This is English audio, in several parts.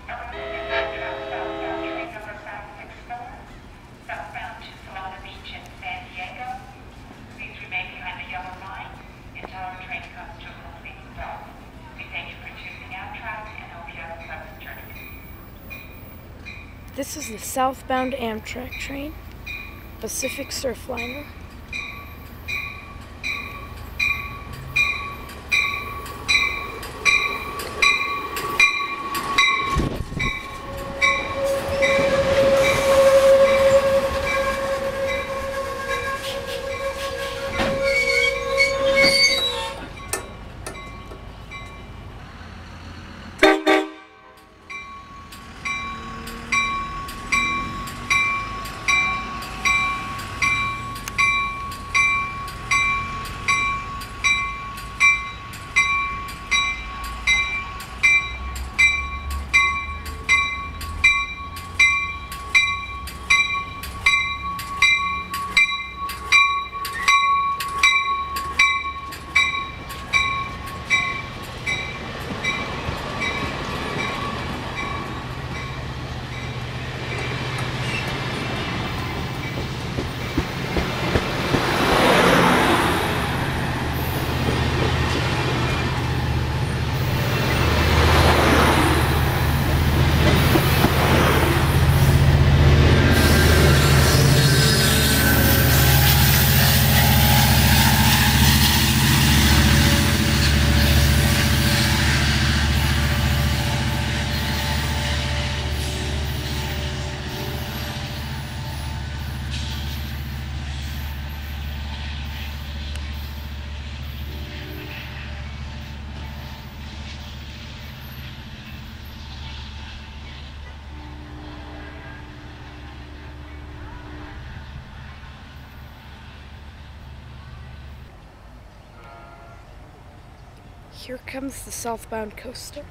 Southbound train number 564, southbound to Solana Beach in San Diego. Please remain behind the yellow line until our train comes to a complete stop. We thank you for choosing Amtrak and hope you have a pleasant journey. This is the southbound Amtrak train, Pacific Surfliner. Here comes the southbound coaster.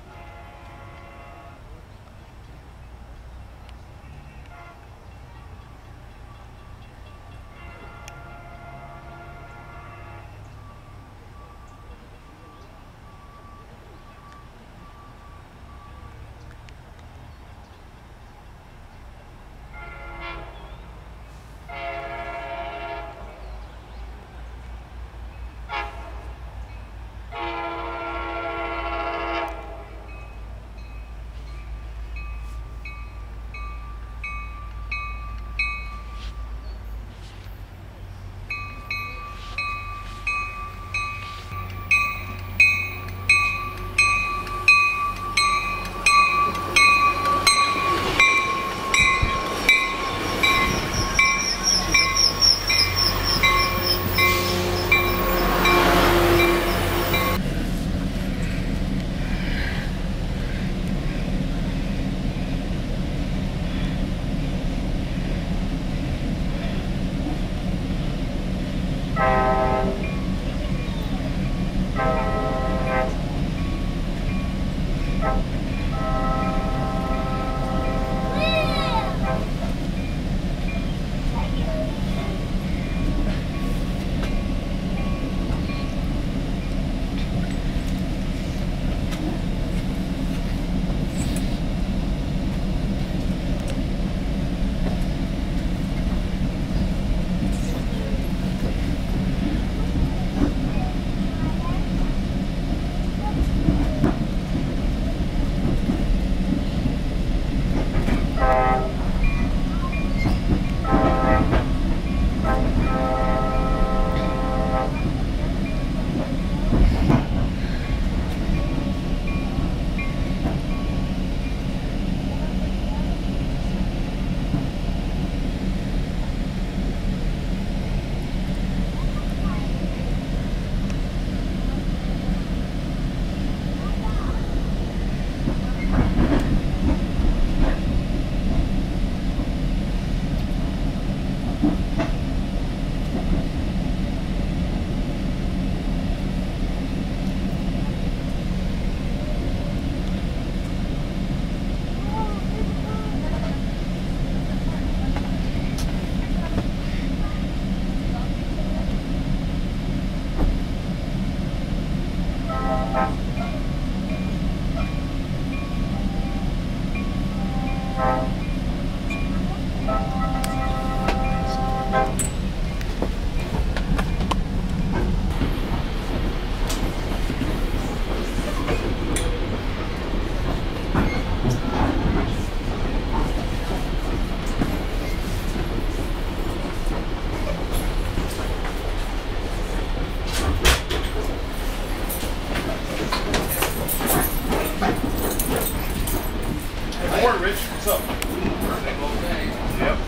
Morning, Rich. What's up? Same old day. Yep.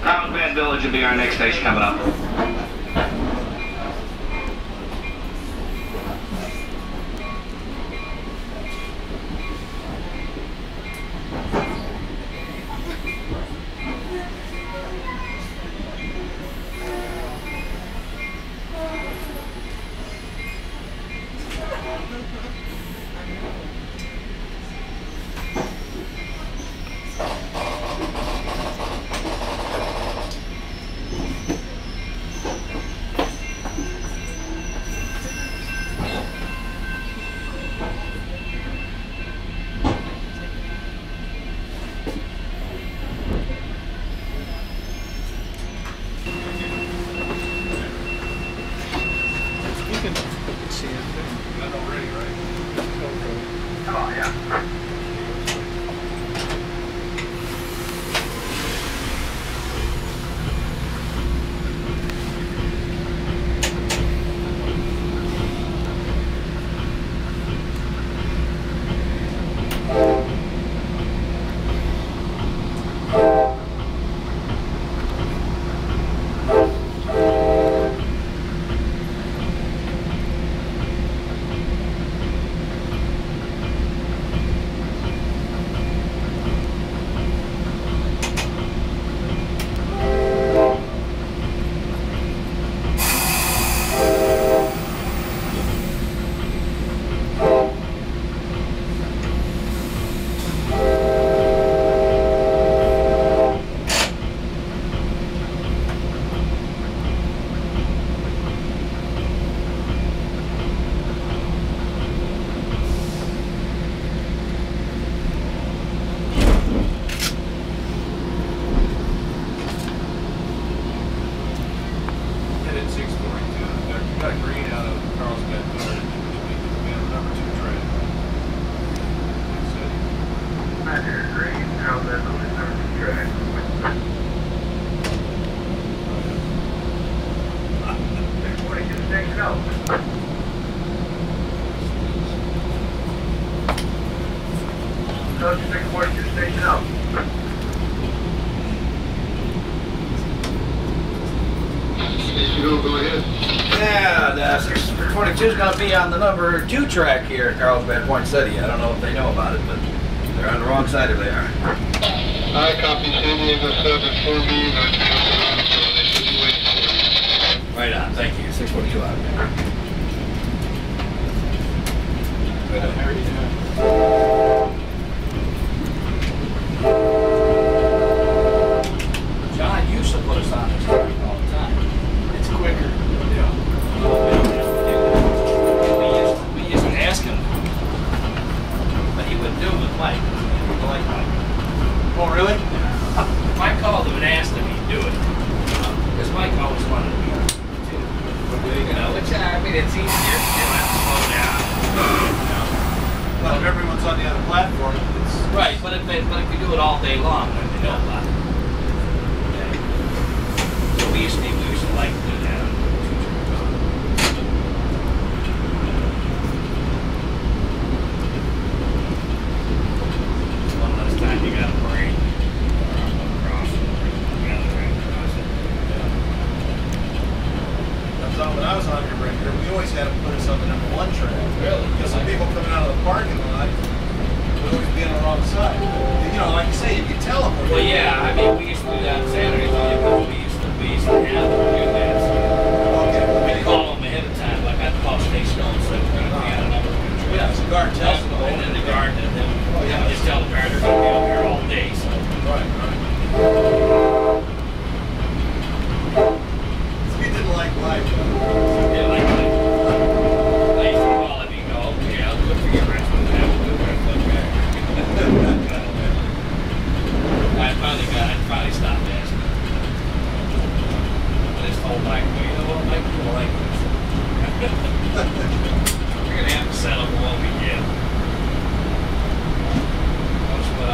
Carlsbad Village will be our next station coming up. Yeah, 622 is going to be on the number 2 track here at Carlsbad Point City. I don't know if they know about it, but they're on the wrong side of there. I copy San Diego 7 for me. They should be waiting for you. Right on, thank you. 622 out there. Right on. How are you doing? John used to put us on this track all the time. It's quicker. Yeah. We used to ask him, but he wouldn't do it with Mike. He didn't like Mike. Oh, really? If I called him and asked him, he'd do it. Because Mike always wanted to be on it, too. You know, which, I mean, it's easier. You don't have to slow down. You know. Well, if everyone's on the other platform, it's... Right, but if you do it all day long, then they know about it. Okay. So we used to like to do that. One last time you got a brain. When I was on your breaker, we always had them put us on the number 1 track. Really? Because some people coming out of the parking lot would always be on the wrong side. You know, like you say, you can tell them. Well, yeah, I mean, we used to do that on Saturdays only because we used to have them do that. So we call them ahead of time, like I'd call State Stone and say we're going to be on another 1 track. Yeah, so the guard tells them. And then the guard, and then just tell the guard they're going to be up here all day. So. Right. We didn't like life. Yeah, like, I used to call him and go, okay, I'll do it for you, Rich, but I will do it for you. I finally stopped asking. I just told Mike, well, you know what, Mike, people like this. We're going to have to settle for what we get. Most of what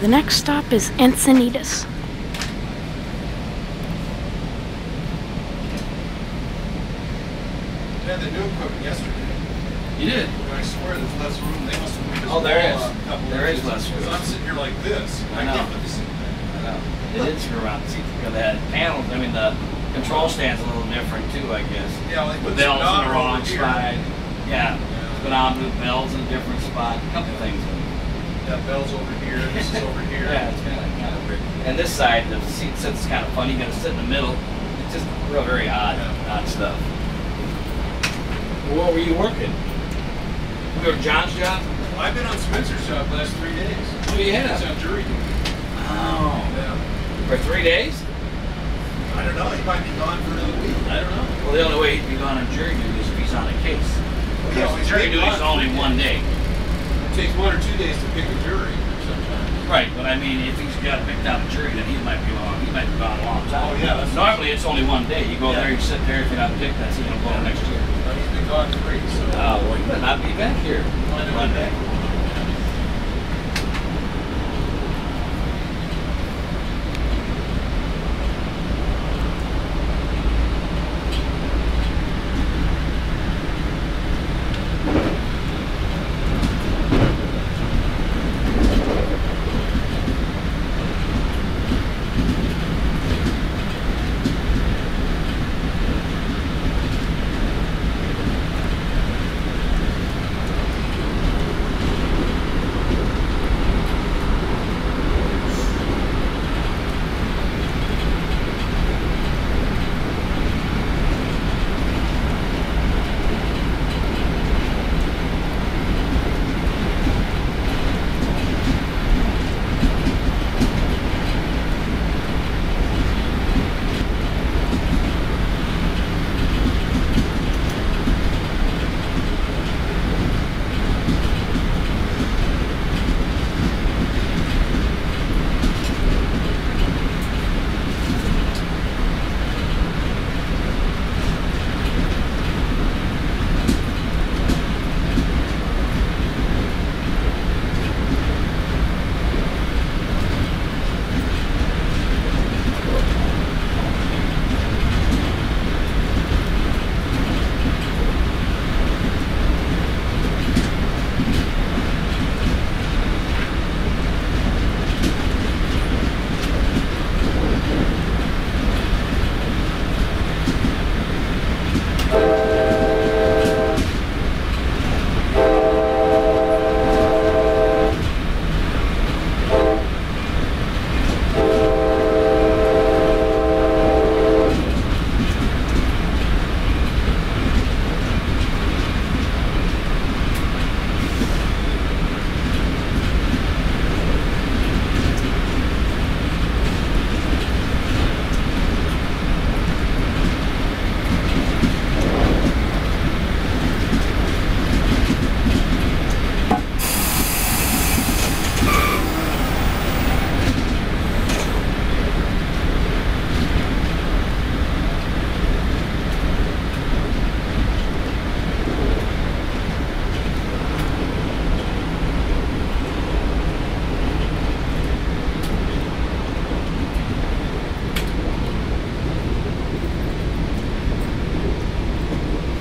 The next stop is Encinitas. I had the new equipment yesterday. You did? I swear there's less room. They must have moved this Oh, there wall is. a couple There is inches. less room. Because I'm sitting here like this. I know. can't put this in there. I know. They did screw around the seats because they had panels. I mean, the control stand's a little different too, I guess. Yeah, like The put bells some in the knob wrong over here. side. Yeah. Speedometer, bells in a different spot. A couple things. Yeah, bells over here. This is over here. Yeah, it's kind of weird. And this side, the seat sits kind of funny. You're gonna sit in the middle. It's just real, very odd, odd stuff. Where were you working? You go to John's job? I've been on Spencer's job the last 3 days. Oh, you have? He's on jury duty. Oh. Yeah. For 3 days? I don't know. He might be gone for another week. I don't know. Well, the only way he'd be gone on jury duty is if he's on a case. Yeah, Because jury duty is only 1 day. It takes 1 or 2 days to pick a jury sometimes. Right, but I mean, if he's got picked out a jury, then he might be long. He might be gone a long time. Oh, yeah, that's- Normally, it's only 1 day. You go there, you sit there. If you're not picked, that's it. You'll go next year. He's been gone 3, so. Oh, well, you better not be back here. One day.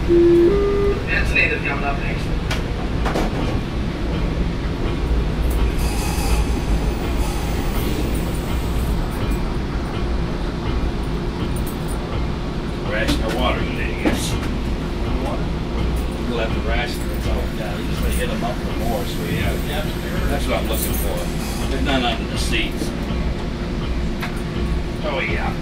That's native coming up next. Ration of water today, I guess. We'll have to ration it. It's all down. You just hit them up with more, so yeah. That's what I'm looking for. There's none under the seats. Oh yeah.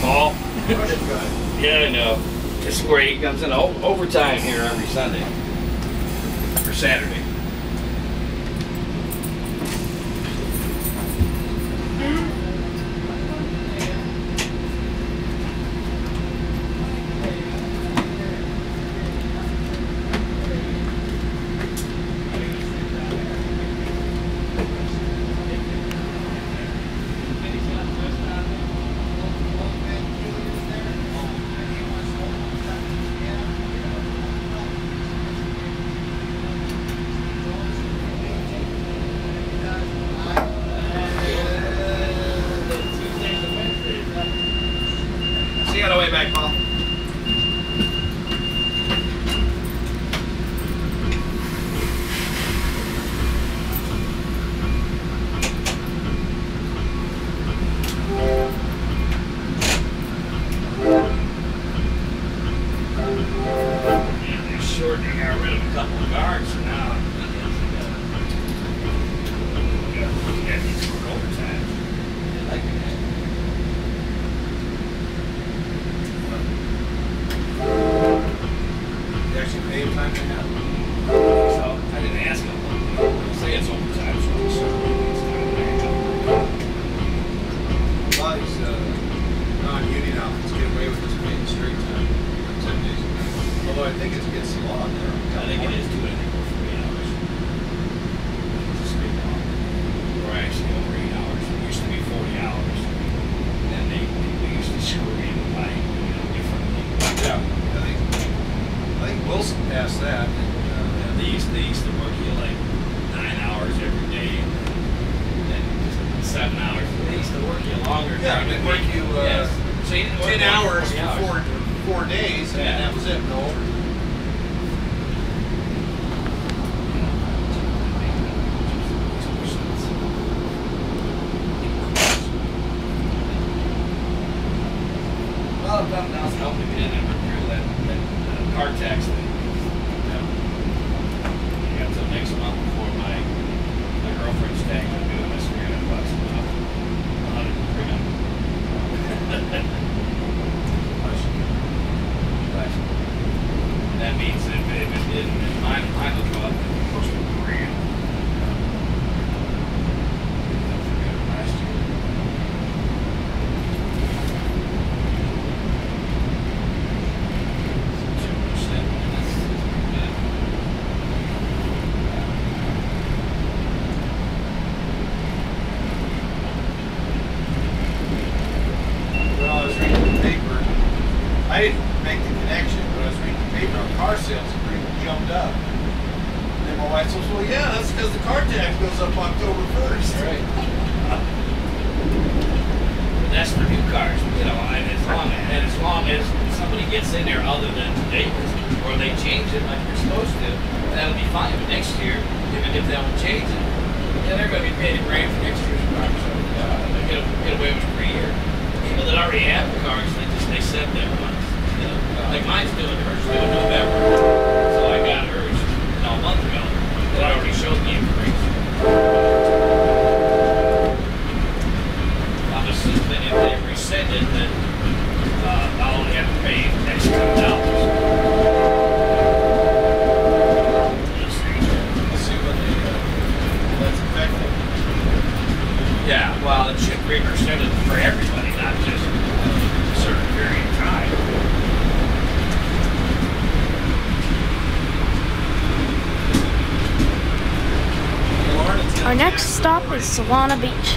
Paul? Yeah, I know. It's where he comes in overtime here every Sunday. Or Saturday. They actually pay him time and a half. So I didn't ask him. Say it's overtime, so it's time and a half. A lot of these non-union outfits get away with this paying straight time, 10 days a week. Although I think it's against the law there. I think it is too. I think we're 3 hours. It's a state law. We're actually over 8 hours. It used to be 40 hours. And then they used to screw in by, differently. Yeah, I think Wilson passed that. And, They used to work you like 9 hours every day, and then just 7 hours. They used to work you longer. yeah, during they the work week. you Yes. So you didn't work 10 hours 40 for 4 days, and Yeah. that was it. No overtime. Well, if nothing else helped me, we didn't ever do that car tax thing. I got till next month before my girlfriend's tax. I'm doing this $300 a month. 100 and 300. That means if it didn't, mine will go up close to $1,000. Last year. Well, I was reading the paper. I didn't make the connection, but I was reading the paper on car sales and pretty jumped up. And my wife says, well, yeah, that's because the car tax goes up October 1st. Right. That's for new cars, and as long as somebody gets in there other than neighbors, or they change it like they're supposed to, that'll be fine. But next year, even if they don't change it, yeah, they're going to be paying a grand for next year's car. So they get away with it for a year. People that already have the cars, they set them once. Like mine's doing hers due in November, so I got hers a month ago. It already showed me increase. I'm assuming if they resend it, then I'll only have to pay X amount of dollars. Let's see when that's effective. Yeah, well, it should be rescinded for everybody, not just a certain period of time. Our next stop is Solana Beach.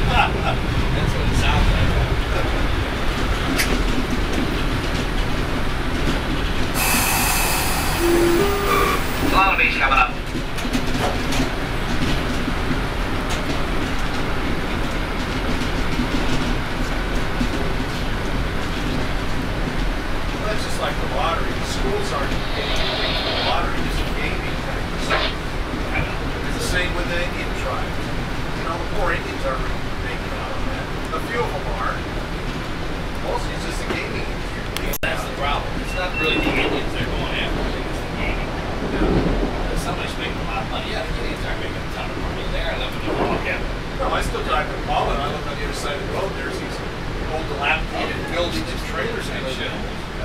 That's what it sounds like. Solana Beach coming up. Well, that's just like the lottery. The schools aren't paying anything for the lottery, just a gaming thing. It's the same with the Indian tribes. You know, the poor Indians aren't really making out on that. A few of them are. Mostly it's just the gaming industry. That's the problem. It's not really the Indians they're going after, it's the gaming. If somebody's making a lot of money, yeah, the Indians aren't making a ton of money. They are living in a log cabin. No, I still drive to Paula, and I look on the other side of the road, there's these old dilapidated buildings and trailers they live in.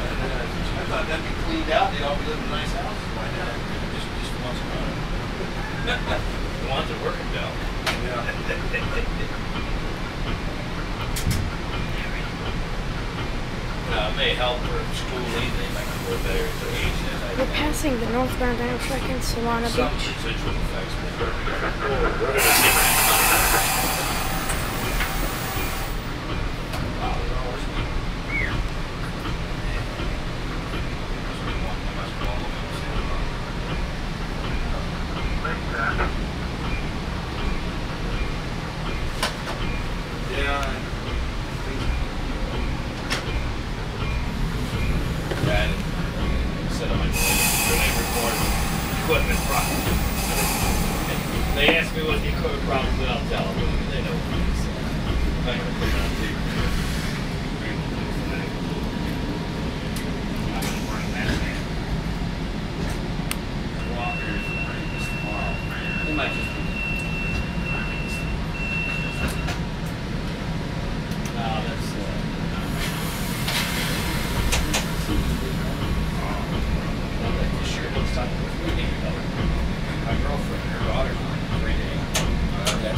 I thought that'd be cleaned out, they'd all be living in nice houses by now. Just once a month. The ones that work in Bell. May help for schooling, they might go better education. We're passing the northbound Amtrak in Solana Some Beach. residual effects. They asked me what the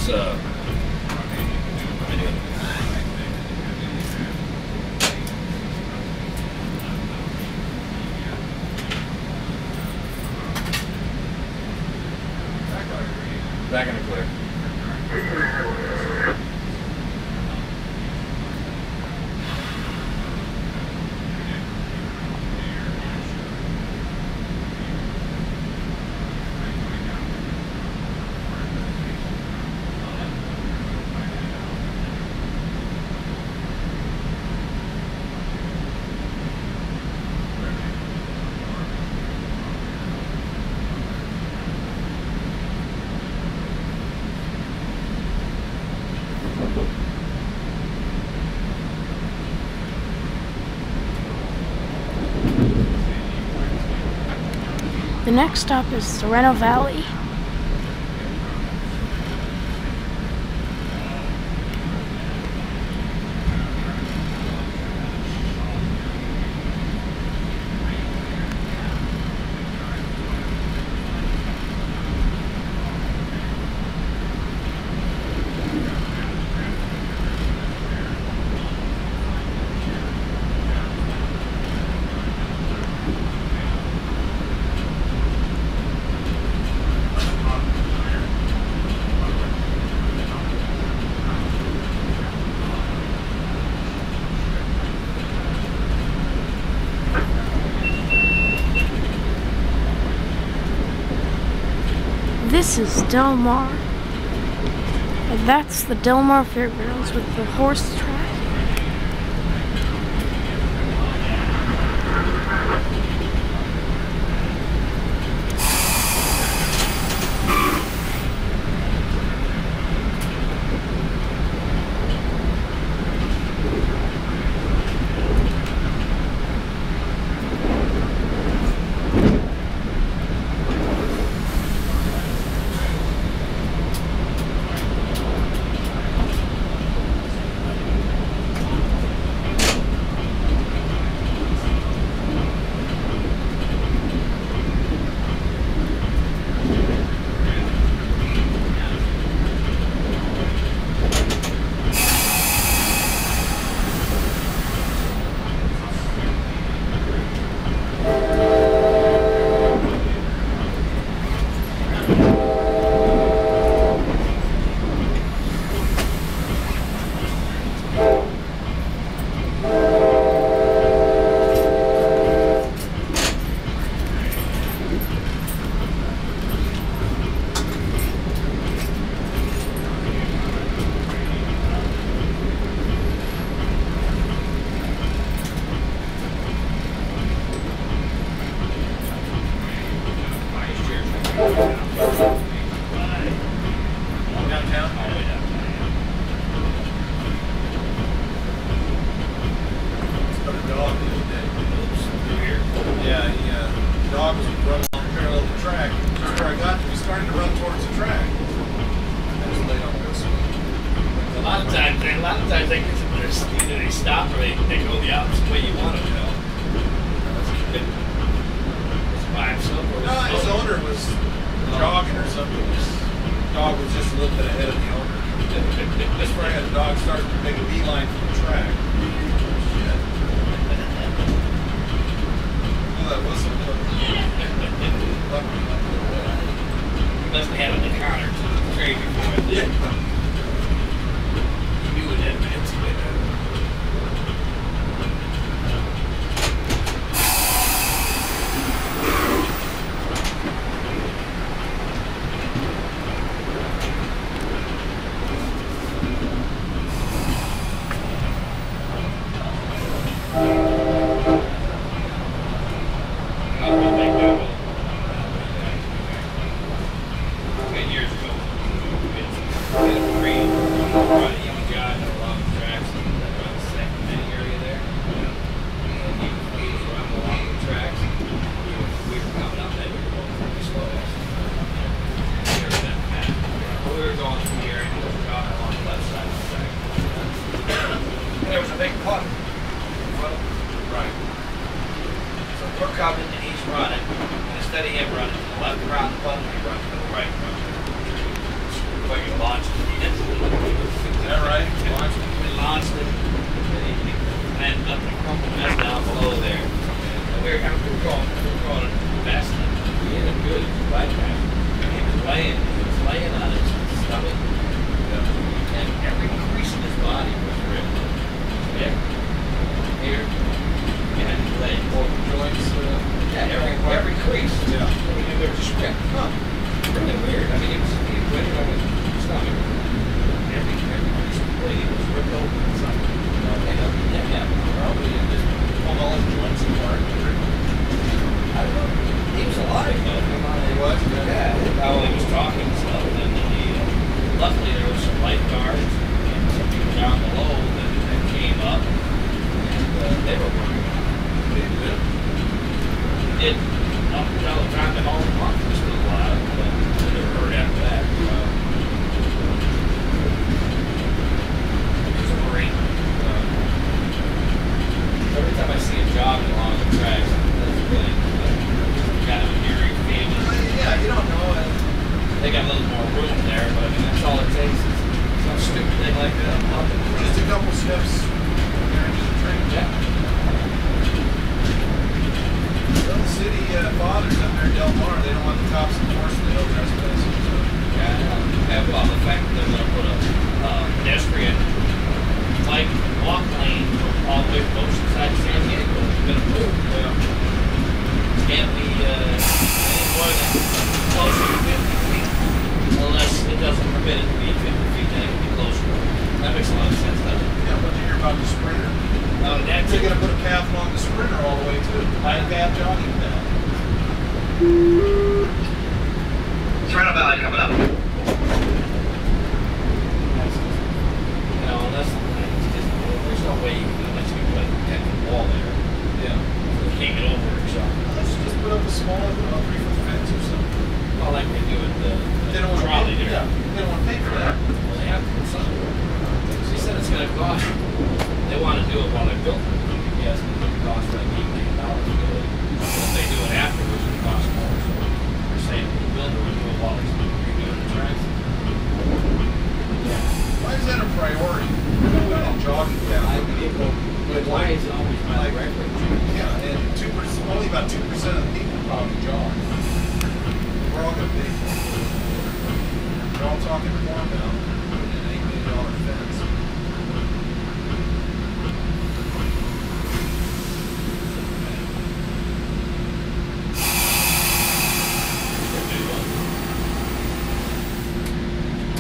What's up? Back in the clear. The next stop is Sereno Valley. This is Del Mar. And that's the Del Mar Fairgrounds with the horse track. They stop or they go the opposite way you want them to go. By himself or no, his owner was jogging or something. His dog was just a little bit ahead of the owner. That's where I had the dog start to make a beeline for the track. Shit. Oh, that whistle. He must have had an encounter to the train before. Yeah. He knew it had been split out. Instead of him running to the left around the button, he runs to the right. Like you launch lifeguards and some people down below that came up, and they were working on it. They did up until the time they all month for just a little while, but they never heard after that. It was a great. Every time I see a jogging along the tracks, that's really kind of an eerie feeling. Yeah, you don't know. They got a little more room there, but I mean, that's all it takes is some stupid thing like that. Just a couple steps there into the train. Yeah. Well, the city fathers up there in Del Mar, they don't want the cops enforcing the no trespassing. So. Yeah, well, the fact that they're going to put a pedestrian bike walk lane all the way from Oceanside to San Diego is going to move. Can't be any more than closer to 50 feet unless it doesn't permit it to be 50 feet, then it can be closer. That makes a lot of sense, doesn't it? Yeah, what do you hear about the sprinter? That's They're going to put a path along the sprinter all the way too. High path jogging path. Toronto Valley coming up. Unless there's no way you can unless you put a protected wall there. Yeah. You can't get over it, so. Let's just put up a small 3-foot fence or something. Well, like they do with the They don't want to trolley pay, there. yeah, they don't want to pay for that. Well, they have to put something. She said it's going to cost. They want to do it while they're building it. Yes, it's going to cost like $8 million to do it. If they do it afterwards, it costs more. So they're saying the builder would do it while he's redoing the tracks. Why is that a priority? Jogging path for people. But why is it always my record? Yeah, and only about 2% of the people probably jog. We're all going to pay for it. We're all talking more about an $8 million fence.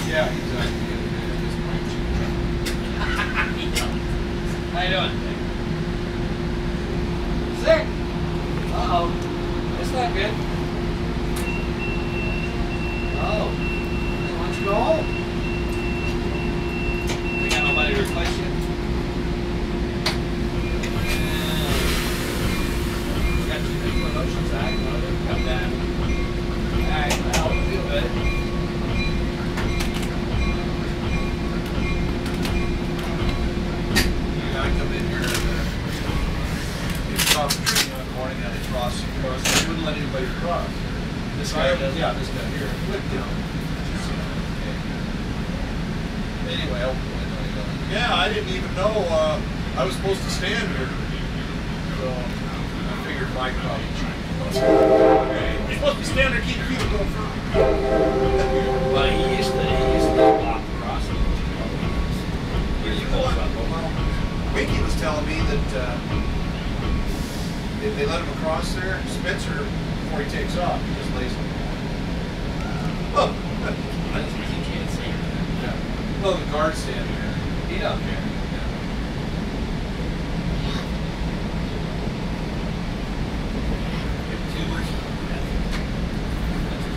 Yeah, exactly. How you doing? Sick? Uh-oh. That's not good. Oh. Why don't you go home? We got nobody to replace you? We got two people in Oceanside. One of them come down. Alright, well, we'll feel good. I come in here and people off the tree one morning and they cross. They wouldn't let anybody cross. This guy does. Yeah, this guy here. But, just, anyway, yeah, I didn't even know I was supposed to stand here. So I figured Mike probably cheated. You're supposed to stand there, keep your feet going first. Well, he used to block the crossing. Winky was telling me that if they let him across there, Spencer, before he takes off, he just lays him. Oh, That's because he can't see it. yeah. Well, the guard's standing there. He don't care.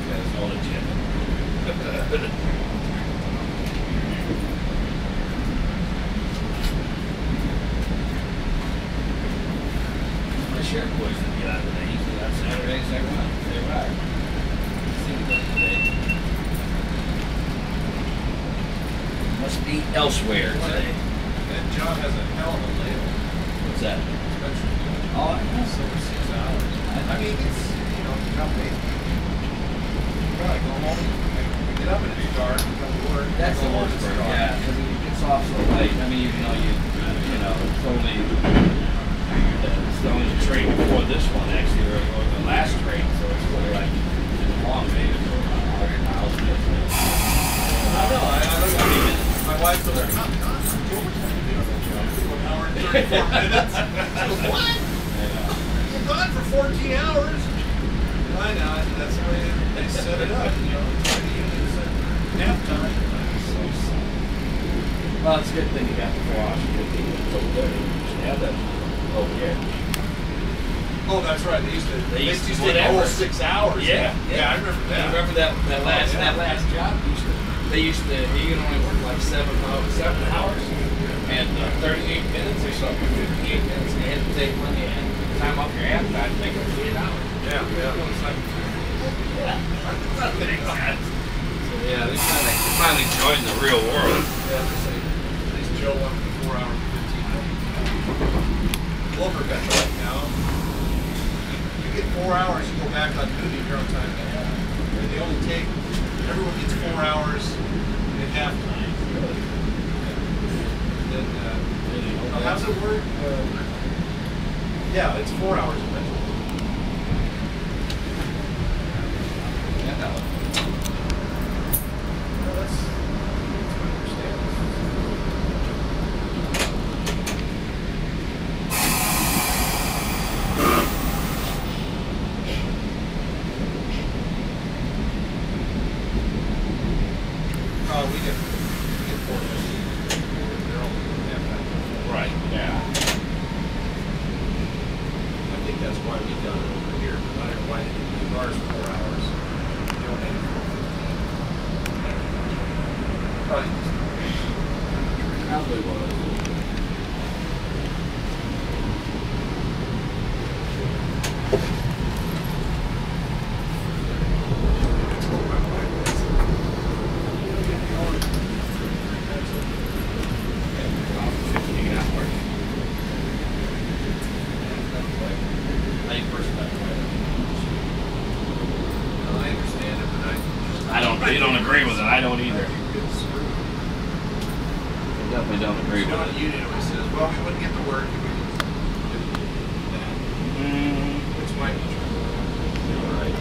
That's all legitimate. The sheriff boys didn't get out today. Usually on Saturdays they run. They ride. Seems like today. Must be elsewhere today. And John has a hell of a label. What's that? Spencer. Oh, I know. It's over 6 hours. I mean, it's, you come late. Probably go home. Get up in the dark and come to work. That's the Go home, worst it's part. dark. Yeah, because it gets off so late. I mean, even though you know, totally it's the only train before this one actually, or the last train, so it's really like long, maybe for 100 miles. I know. I look at it. My wife was like, "Not 1 hour and 34 minutes." I go, what? You're gone for 14 hours. I know. That's the way they set it up. Nap time. Well, it's a good thing you got the wash. Yeah, that over here. Oh, that's right. They used to They take a whole 6 hours. Yeah, Yeah, I remember that. You remember that last job? he can only work like 7 hours, and 38 minutes or something, 58 minutes, and they had to take money and time off your half time to make it 8 hours. Yeah, yeah. It's like, yeah, that makes sense. So yeah, they finally joined the real world. Yeah, at least Joe won 4 hours and 15 minutes. Glover got right now. You get 4 hours, you go back on duty, you're on time and a half. And they only take, everyone gets 4 hours at halftime. Then, how's it work? Yeah, it's 4 hours eventually. Right, yeah. I think that's why we done it over here. I don't know why they didn't do ours 4 hours. They only had 4. Probably was. You don't agree with it. I don't either. I definitely don't agree with it. Union always says, well, we wouldn't get the work if we didn't do that. Which might be true. You're right.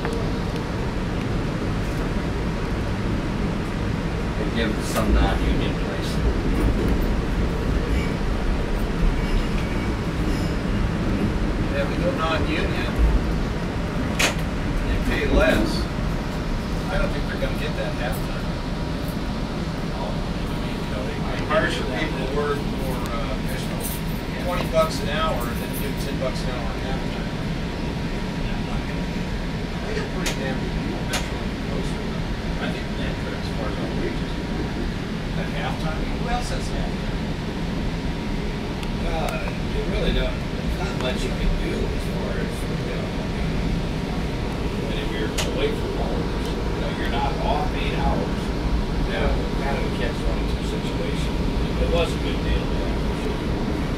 They give some non-union place. Yeah, we go non-union, they pay less. I don't think they're going to get that halftime. Partial people work for $20 an hour and then give $10 an hour at halftime. They got pretty damn good people Metro and Coast. I think that as far as our wages. At halftime, who else has halftime? You really don't. There's not much you can do as far as, and if you're away from home, you're not off 8 hours. Yeah. Kind of a catch-22 situation. It was a good deal.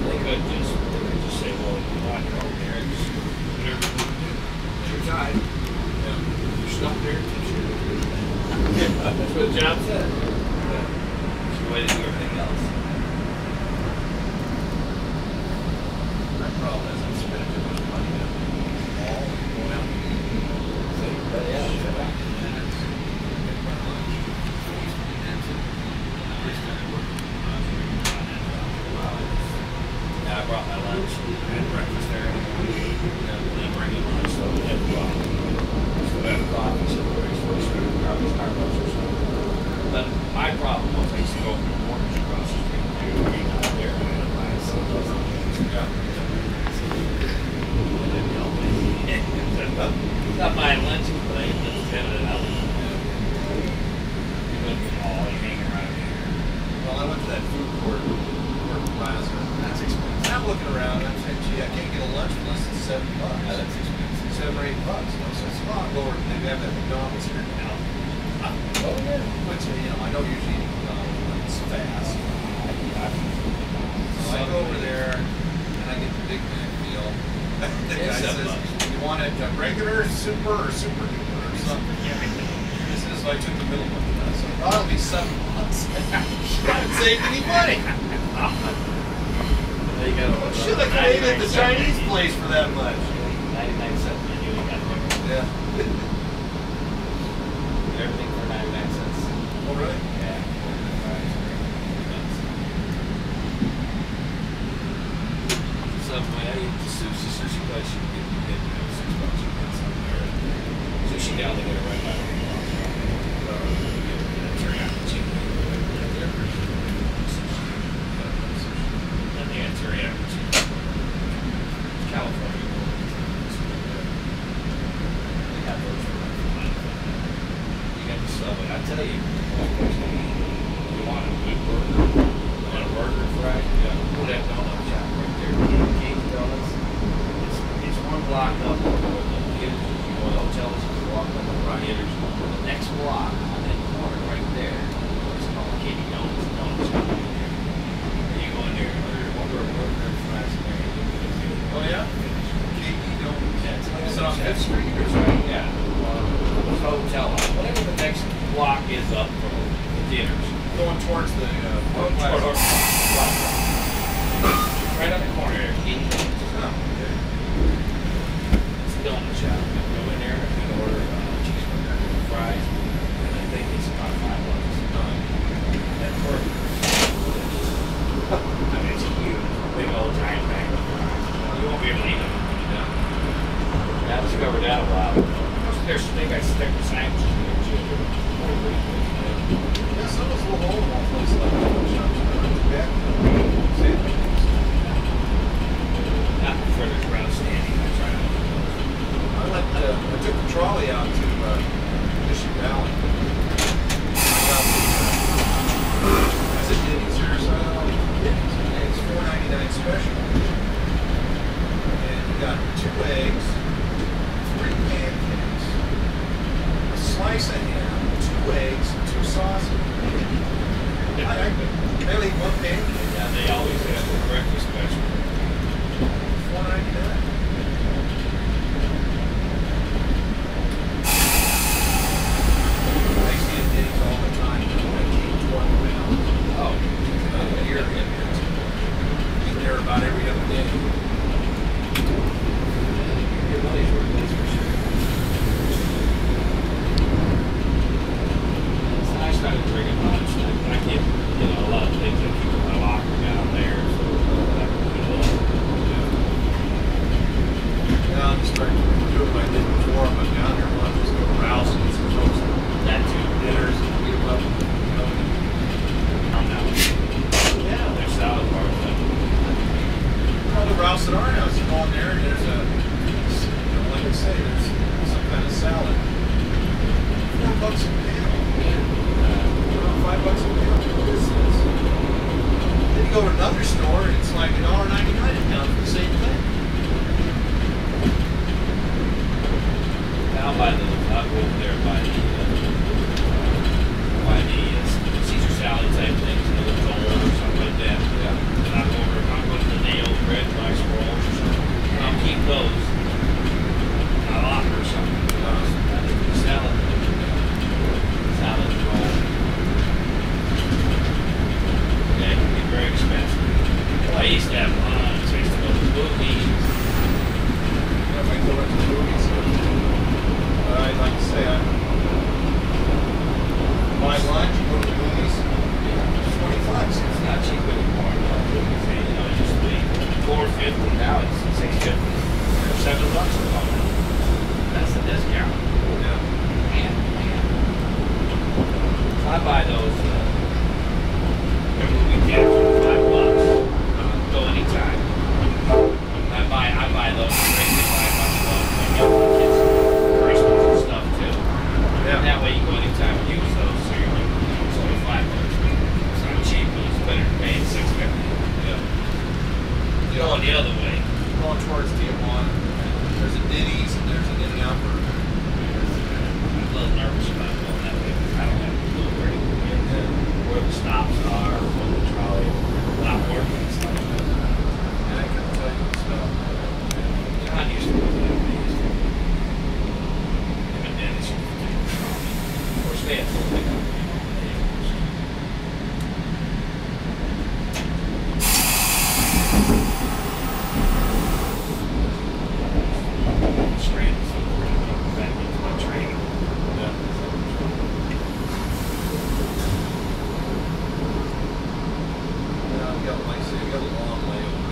They could just say, well, you want to go there and just whatever you want to do. Your time. Yeah. You're stuck there until you That's what John said. It's the way to do everything else. My problem is I'm spending too much money now. All going out. But yeah, I brought my lunch and breakfast there. Then bring in lunch, so we had coffee, so we're supposed to probably Starbucks or something. But my problem was I used to go from the mortgage across the street to be out there and buy some of those things. Not buying lunches, but I just spend it out. You look at all, you hang around here. Well, I went to that food court plaza. That's expensive. I'm looking around. I'm saying, gee, I can't get a lunch for less than $7. Yeah, that's expensive. $7 or $8. So it's a lot lower than they have at McDonald's here now. Oh, yeah. Which, I don't usually eat McDonald's when it's fast. So I go over there and I get the Big Mac deal. The guy says, you want it regular, super, or super duper or something? This is, I took the middle one. I said, well, it'll be $7. I haven't saved any money. There you go. Well, shit, I could have ate at the Chinese place for that much. 99 cents menu we got there. Yeah. Everything for 99 cents. Oh, really? Yeah. Subway, I eat the sushi place. You can get $6 or something there. Sushi down there right by the teriyaki chicken. And they had teriyaki chicken. California. They got those for $1. You got the Subway. I tell you, towards the Right on the corner there. Oh, okay. It's a donut shop. You go in there and order cheeseburger, fries, and I think it's about $5. That burger. I mean, it's a huge, big old giant bag of fries. You won't be able to eat them. I discovered that a while ago. There's they got sticker sandwiches here too. Yeah, some of those little hole-in-one places like donut shops are not too bad. Sandwiches. Not for the ground standing. I try to. I took the trolley out to Mission Valley. I got I said Denny's here, so it's $4.99 special. And you got 2 eggs, 3 pancakes, a slice of ham, 2 eggs, 2 sausages. They'll eat 1 pancake. Yeah, they always have the breakfast special. $4.99. I used to eat Denny's all the time. I gained 20 pounds. Oh, A year ago. Eat there about every other day. your money's worth, that's for sure. It's nice not to drink it much. I get, a lot of things that keep my locker down there, so that really low. Now I'm just starting to do what I did before. I'm down here a lot. Just go to Rouse and some folks That too. dinners and eat them up. I'm not. Yeah, there's salad bars. Well, the Rouse at our house, you go in there and there's like I say, there's some kind of salad. $4 a pound. $5 a pound. This is. Then you go to another store and it's like $1.99 a pound for the same thing. I'll buy I'll go over there and buy the Caesar salad type things, a little roll or something like that. Yeah. And I'll go to the nail bread rice rolls or something. And I'll keep those. A lot or something. Salad roll. Yeah, it can be very expensive. Well, I used to have lunch. I used to go to the movies. Yeah, if I go into the movies, I'd like to say I buy lunch, go to the movies, $20. It's not cheap anymore. It used to be $4.50. Now it's $6.50. $7 a month. That's the discount. Yeah. Man. So I buy those every weekend for $5. Go anytime. I buy those. Crazy $5 those. I give my kids Christmas and stuff too. Yeah. That way you go anytime and use those. So you're like, it's only $5. It's not cheap, but it's better than paying $6.50. Yeah. Going the other way. Going towards Tijuana, there's a Denny's and there's an In-N-Out Burger. I'm a little nervous about going that way because I don't have a clue where the stops are or where the trolley not working and stuff. And I can tell you stuff. John used to go to that place. Him and Dennis used to take the trolley. Of course, they had full pickup. Stranded somewhere back into my train. Yeah. Yeah, like I say, we got a long way over.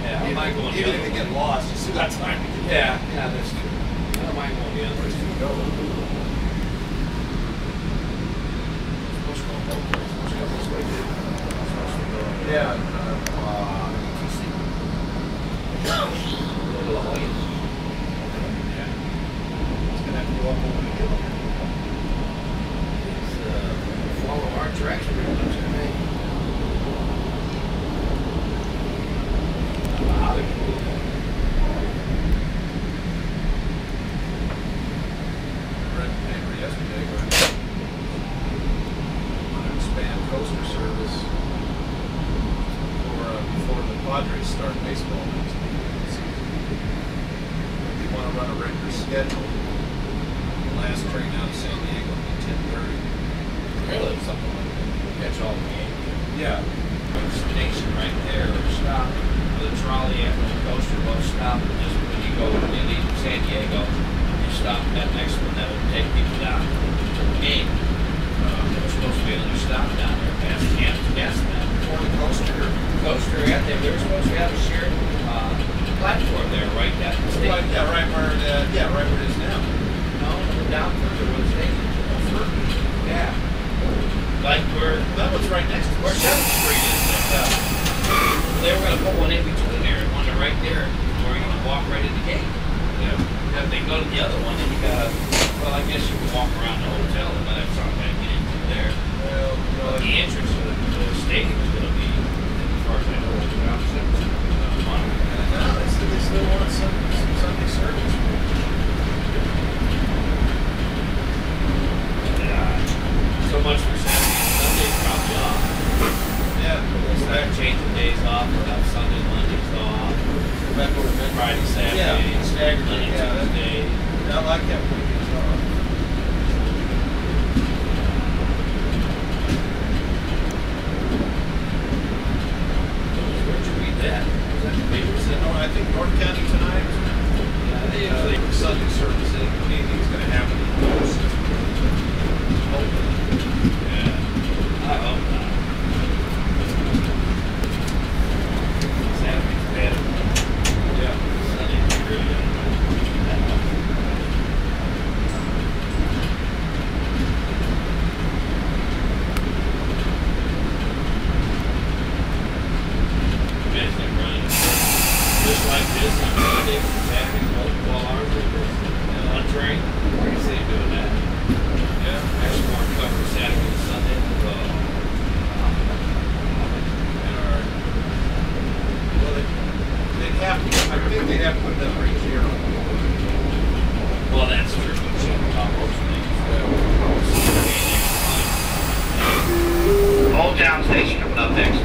Yeah, I don't mind going the Even other if you way. get lost, you still got time to get Yeah, that's true. I don't mind going the other way. go. Yeah. Little La Jolla. Yeah. It's gonna have to go up over the hill. Follow our direction pretty much, I think. I don't know how they can do that. I read the paper yesterday, but want to expand coaster service before the Padres start baseball next season. They want to run a regular schedule. The last train out of San Diego will be 10:30. Really? Something like that. That's all the game. Yeah. Station right there, or stop with a trolley after the coaster, both stop. And just when you go when you leave San Diego, you stop at that next one that will take people down to the game. There's supposed to be another stop down there past that. Or the coaster. Coaster, yeah, they were supposed to have a shared platform there, right at the station. Right, yeah, right where it is now. No, down further where the station is. Further. Yeah. Like where That one's right next to where 7th Street is. They were going to put one in between there, and one right there, where you're going to walk right in the gate. Yeah. If they go to the other one, then you got to, well, I guess you can walk around the hotel, and that's not going to get into there. Well, But the entrance to the stadium is going to be, as far as I know, around 7th Street. no, they still want some Sunday service. So much for Saturday and Sunday probably off. Yeah. They start changing days off. We'll have Sunday, Mondays off. Friday, Saturday, Yeah, staggered. Monday, Yeah, Tuesday. I like that weekends off. Where'd you read that? Was that the paper? No, I think North County tonight. Yeah, they usually Sunday service. Anything's going to happen in the coast. Yeah. I hope not. Saturday's better. Yeah. Sunday's really good. Imagine them running just like this on Monday, Saturday, multiple hours like this. And on train, where do you see them doing that? Yeah, actually more cover Saturday and Sunday. Well, they'd have to. I think they'd have to put that right here. Well, that's true. But some top ropes Old Town Station coming up next.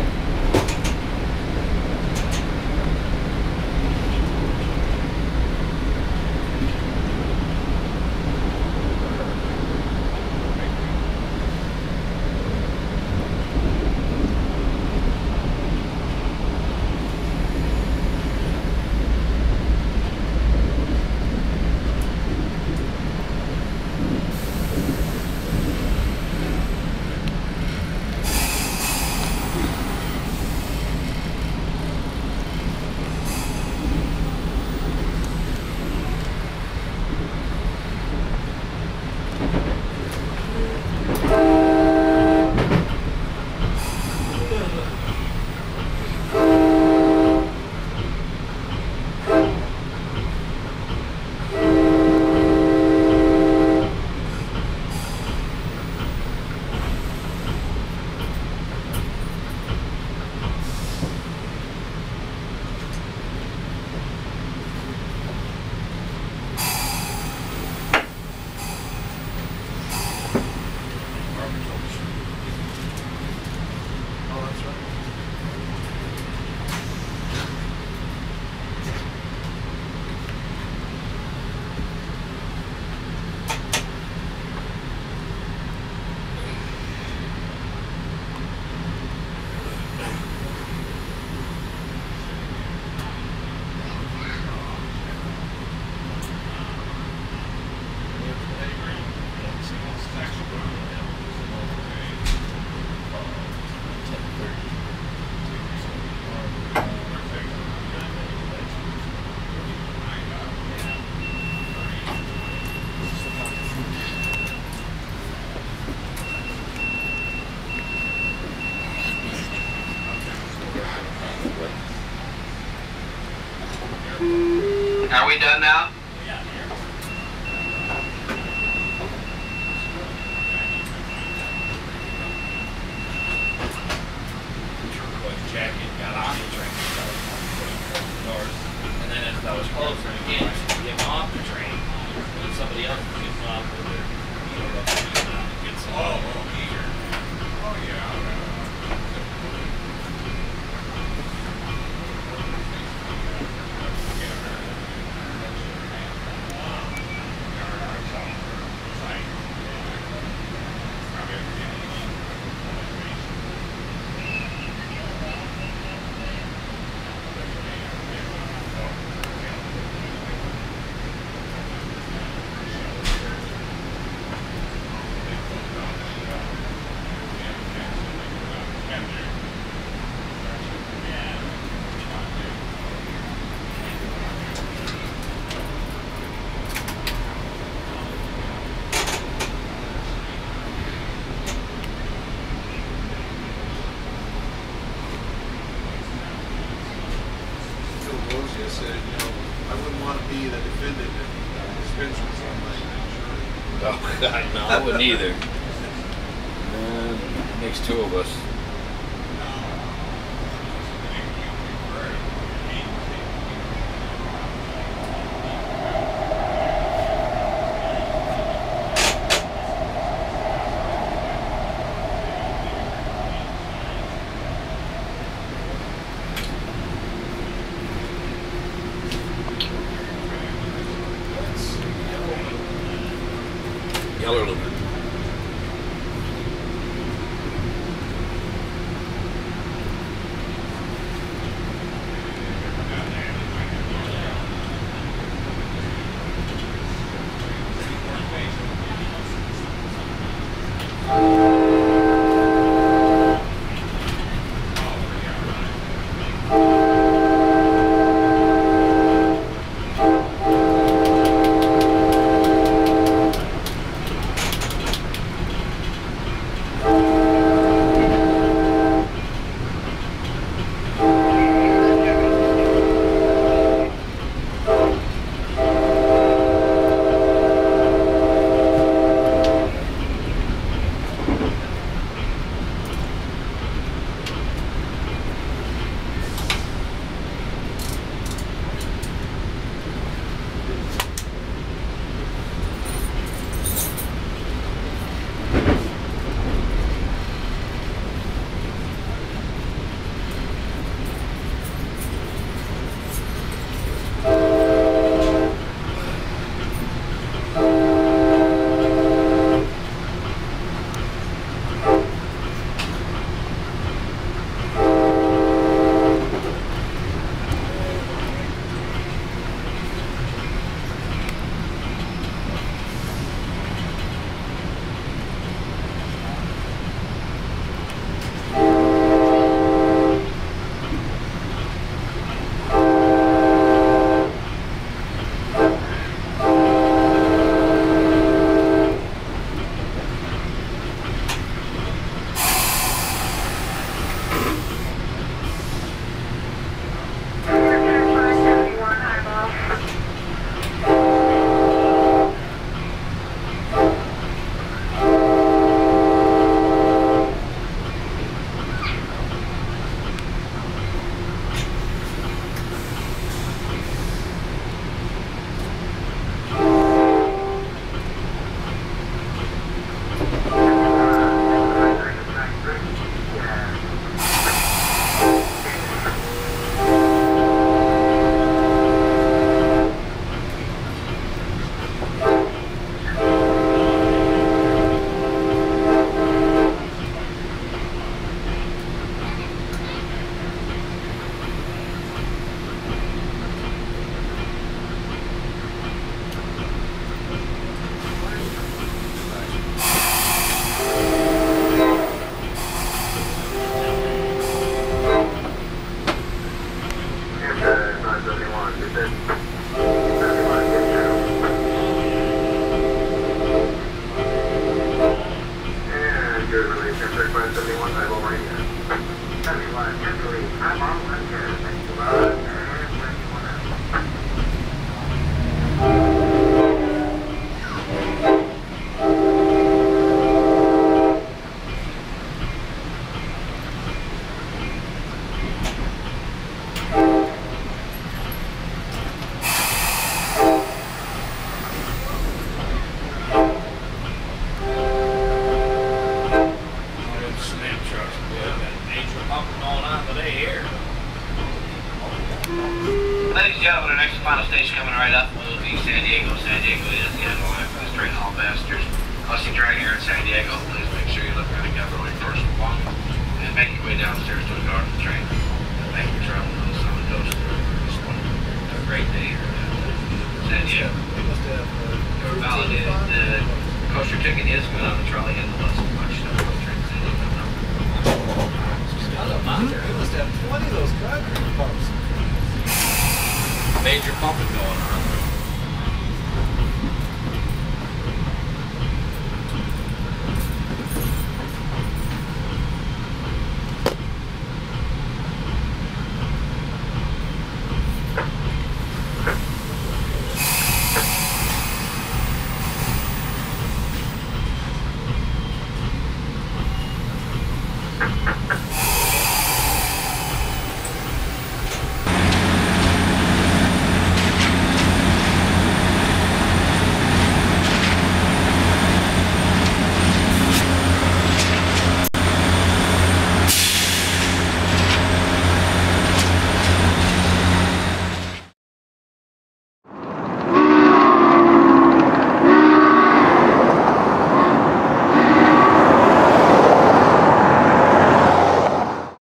Are we done now? turquoise jacket, got off the train, doors, and then as I was closing again, getting off the train, and then somebody else was getting off with their feet up and get some heater. Oh, yeah. said, you know, I wouldn't want to be the defendant that dispenses on my insurance. Oh, God, no, I wouldn't either. Makes two of us. Yellow aluminum. Ladies and gentlemen, our next final station coming right up will be San Diego. San Diego is the end line for the straight haul passengers. Crossing train here in San Diego, please make sure you look at the government first one and make your way downstairs to the guard of the train. Thank you for traveling with us on the coast. Have a great day here in San Diego. Your validated coaster ticket is good on the trolley and the bus. Watch the train San Diego number. You must have 20 of those concrete pumps. Major pumping going on. Thank you.